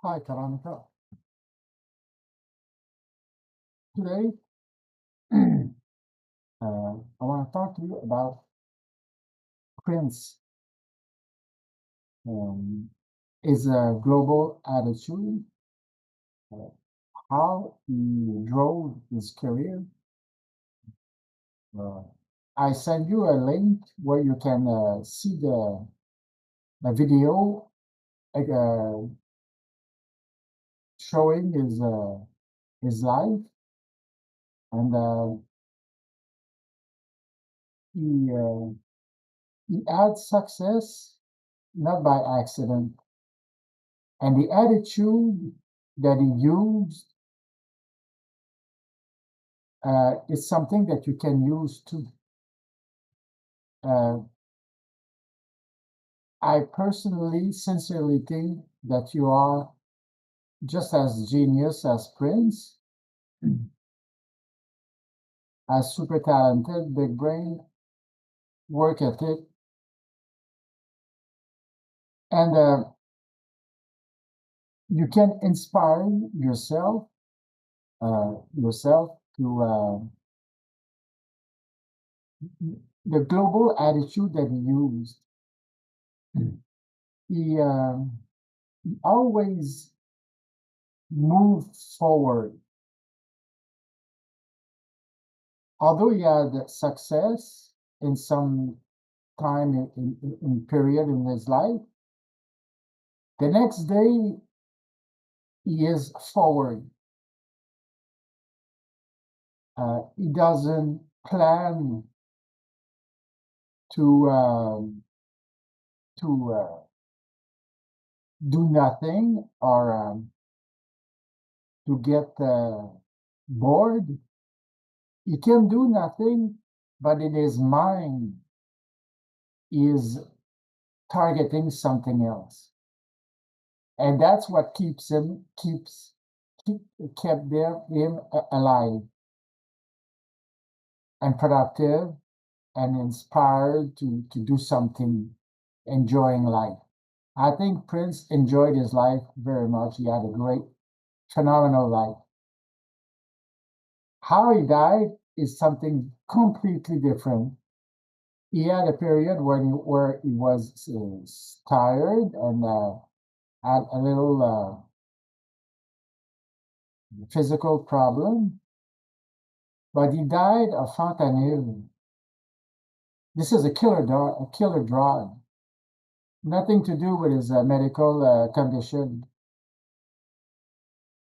Hi, Kalonica. Today, I want to talk to you about Prince. Um, is a global attitude, uh, how he drove his career. Uh, I send you a link where you can see the video uh, showing his life, and he he had success not by accident, and the attitude that he used is something that you can use too. Uh, I personally, sincerely think that you are just as genius as Prince, as super talented, big brain, work ethic, and you can inspire yourself to the global attitude that he used. He always moved forward. Although he had success in some time in period in his life, the next day he is forward. He doesn't plan to do nothing or to get bored. He can do nothing, but in his mind he is targeting something else, and that's what keep, kept him alive and productive and inspired to do something, enjoying life. I think Prince enjoyed his life very much. He had a great, phenomenal life. How he died is something completely different. He had a period where he was tired and had a little physical problem, but he died of fentanyl. This is a killer drug. Nothing to do with his medical condition.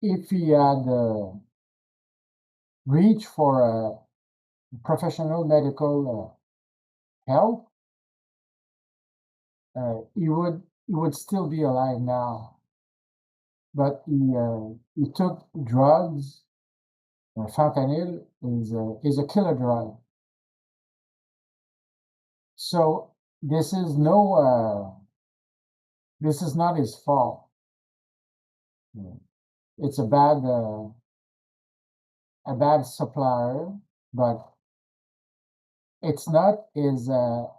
If he had reached for professional medical help, he would still be alive now. But he took drugs. Fentanyl is a killer drug. So this is no this is not his fault. It's a bad supplier, but it's not his bad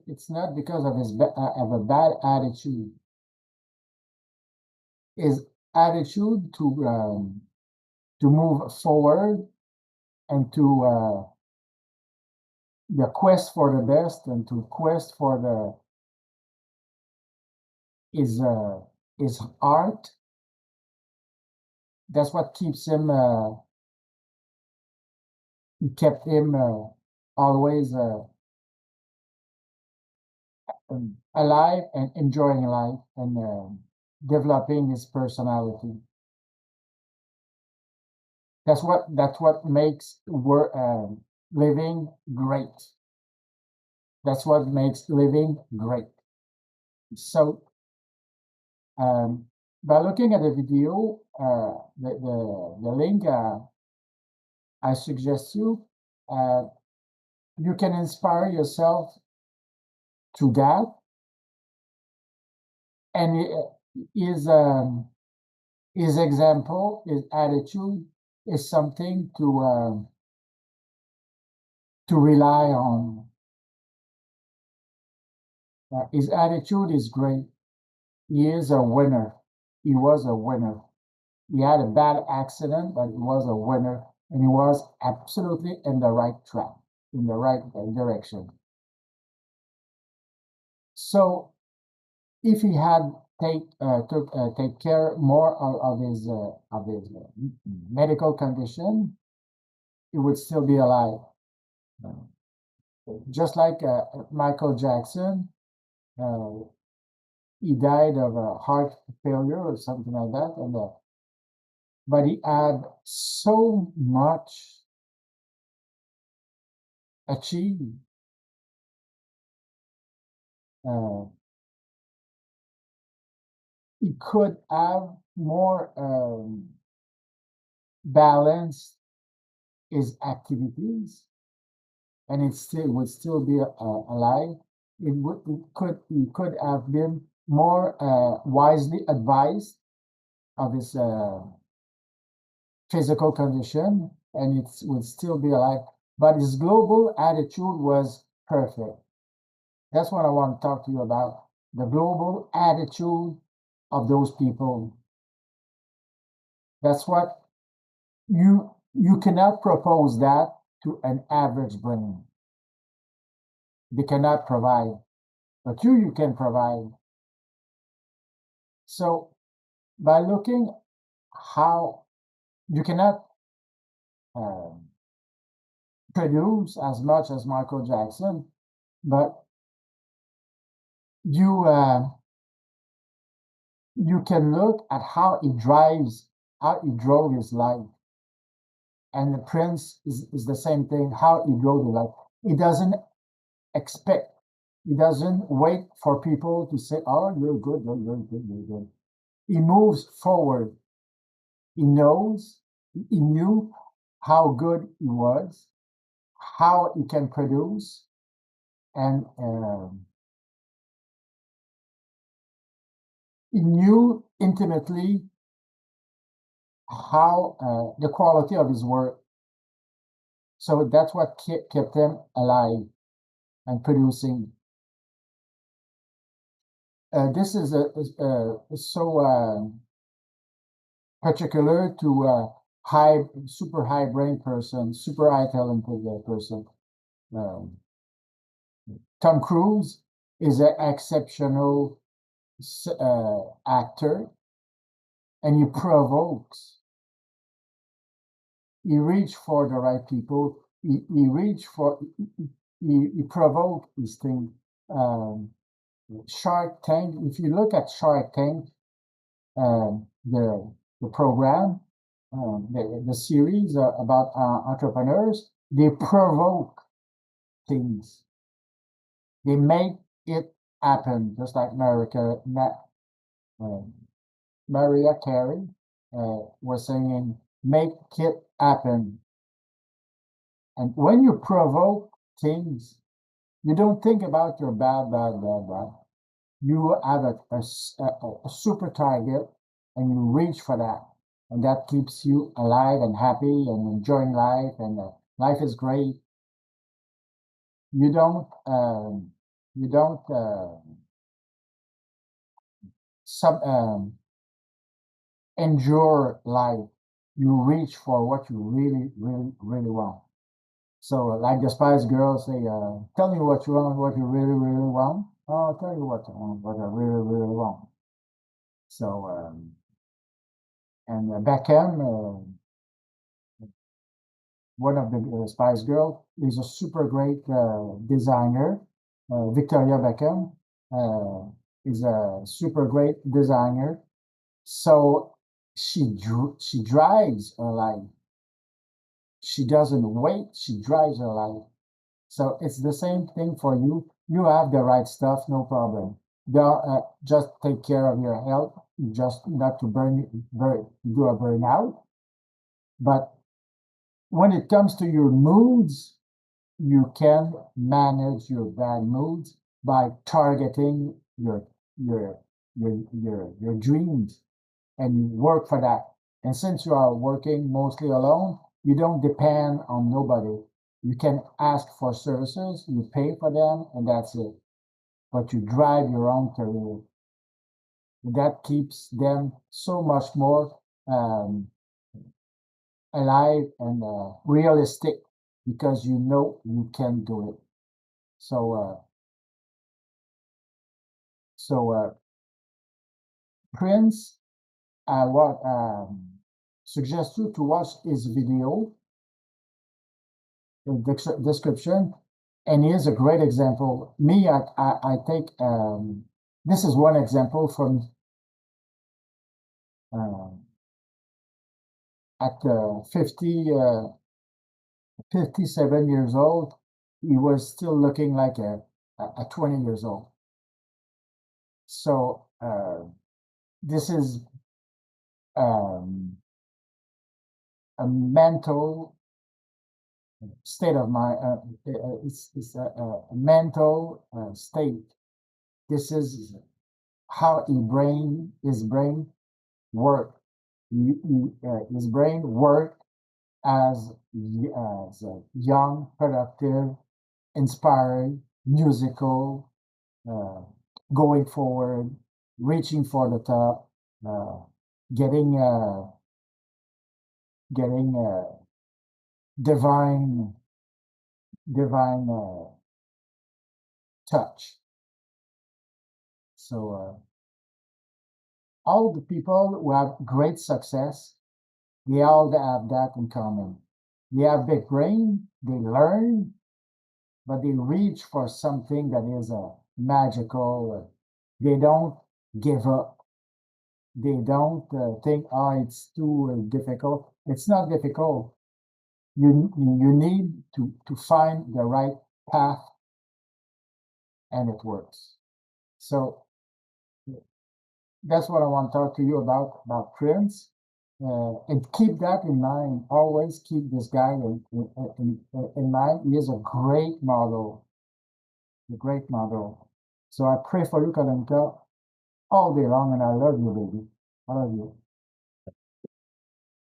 it's not because of of a bad attitude. His attitude to move forward and to the quest for the best and to quest for the is art. That's what keeps him kept him always alive and enjoying life and developing his personality. That's what makes living great. That's what makes living great. So by looking at the video, the link I suggest you can inspire yourself to that, and his example, his attitude is something to rely on. His attitude is great. He is a winner. he was a winner. He had a bad accident, but he was a winner, and he was absolutely in the right track, in the right direction. So if he had take care more of his medical condition, he would still be alive. Just like Michael Jackson, uh, he died of a heart failure or something like that, and but he had so much achieved. Uh, he could have more balanced his activities, and it still would still be alive. He could have been more wisely advised of his physical condition, and it would still be alive. But his global attitude was perfect. That's what I want to talk to you about. The global attitude of those people. That's what you cannot propose that to an average brain. They cannot provide, but you can provide. So by looking how you cannot uh, produce as much as Michael Jackson, but you you can look at how he drove his life, and the Prince is the same thing. How he drove his life, he doesn't expect. He doesn't wait for people to say, "Oh, you're good, you're good, you're good." He moves forward. He knows. He knew how good he was, how he can produce, and he knew intimately how the quality of his work. So that's what kept him alive and producing. This is so particular to super high brain person, super high talented person. Um, Tom Cruise is an exceptional actor, and he provokes. He reach for the right people. He reach for. He provoke these things. Um, Shark Tank. If you look at Shark Tank, the program, the series about entrepreneurs, they provoke things. They make it happen, just like uh, Maria Carey was saying, "Make it happen." And when you provoke things, you don't think about your bad. You have a super target, and you reach for that, and that keeps you alive and happy and enjoying life, and life is great. You don't you don't sub endure life. You reach for what you really want. So, like the Spice Girls say, "Tell me what you want, what you really want." Oh, I'll tell you what I want, what I really want. So, and Beckham, one of the Spice Girls, is a super great designer. Victoria Beckham uh, is a super great designer. So she drives her life. She doesn't wait. She drives her life. So it's the same thing for you. You have the right stuff, no problem. Just take care of your health, just not to do a burnout. But when it comes to your moods, you can manage your bad moods by targeting your dreams, and you work for that. And since you are working mostly alone, you don't depend on nobody. You can ask for services, you pay for them, and that's it. But you drive your own career. that keeps them so much more um, alive and realistic because you know you can do it. So, so Prince, I want suggest you to watch his video in description, and he is a great example. Me, I take this is one example from uh, at 57 years old, he was still looking like a 20 years old. So this is um, a mental state of mind. It's a mental state. This is how his brain work. His brain work as as a young, productive, inspiring, musical, uh, going forward, reaching for the top, uh, getting getting divine divine touch. So all the people who have great success, they all have that in common. They have big brain, they learn, but they reach for something that is magical. They don't give up. They don't think, oh, it's too difficult. It's not difficult. You need to find the right path, and it works. So that's what I want to talk to you about Prince. And keep that in mind. Always keep this guy in mind. He is a great model, a great model. So I pray for you, Kalonica, all day long, and I love you, baby. I love you.